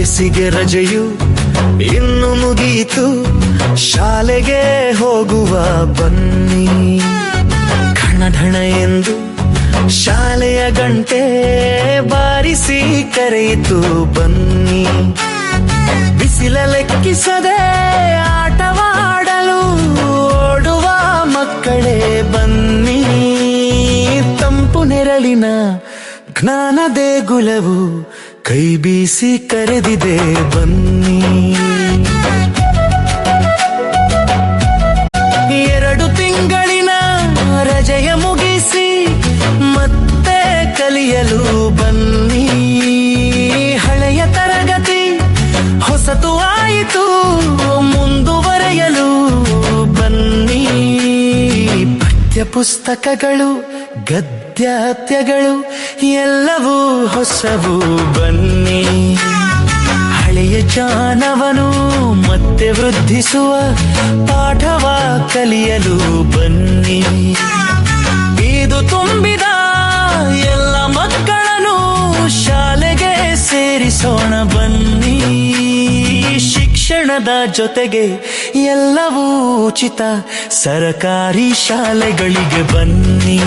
ಬೇಸಿಗೆ ರಜೆಯು ಇನ್ನು ಮುಗಿಯಿತು, ಶಾಲೆಗೆ ಹೋಗುವ ಬನ್ನಿ. ಢಣ ಎಂದು ಶಾಲೆಯ ಗಂಟೆ ಬಾರಿಸಿ ಕರೆಯಿತು ಬನ್ನಿ. ಬಿಸಿಲ ಲೆಕ್ಕಿಸದೆ ಆಟವಾಡಲು ಓಡುವ ಮಕ್ಕಳೇ ಬನ್ನಿ. ತಂಪು ನೆರಳಿನ ಜ್ಞಾನ ದೇಗುಲವು ಕೈ ಬೀಸಿ ಕರೆದಿದೆ ಬನ್ನಿ. 2 ತಿಂಗಳಿನ ರಜೆಯ ಮುಗಿಸಿ ಮತ್ತೆ ಕಲಿಯಲು ಬನ್ನಿ. ಹಳೆಯ ತರಗತಿ ಹೊಸತು ಆಯಿತು, ಮುಂದುವರೆಯಲು ಬನ್ನಿ. ಪಠ್ಯ ಪುಸ್ತಕಗಳು ಗದ್ಯಾತ್ಯಗಳು ಎಲ್ಲವೂ ಹೊಸವು ಬನ್ನಿ. ಹಳೆಯ ಜ್ಞಾನವನು ಮತ್ತೆ ವೃದ್ಧಿಸುವ ಪಾಠವ ಕಲಿಯಲು ಬನ್ನಿ. ಇದು ತುಂಬಿದ ಎಲ್ಲ ಮಕ್ಕಳನ್ನು ಶಾಲೆಗೆ ಸೇರಿಸೋಣ ಬನ್ನಿ. ಶಿಕ್ಷಣದ ಜೊತೆಗೆ ಎಲ್ಲವೂ ಉಚಿತ, ಸರಕಾರಿ ಶಾಲೆಗಳಿಗೆ ಬನ್ನಿ.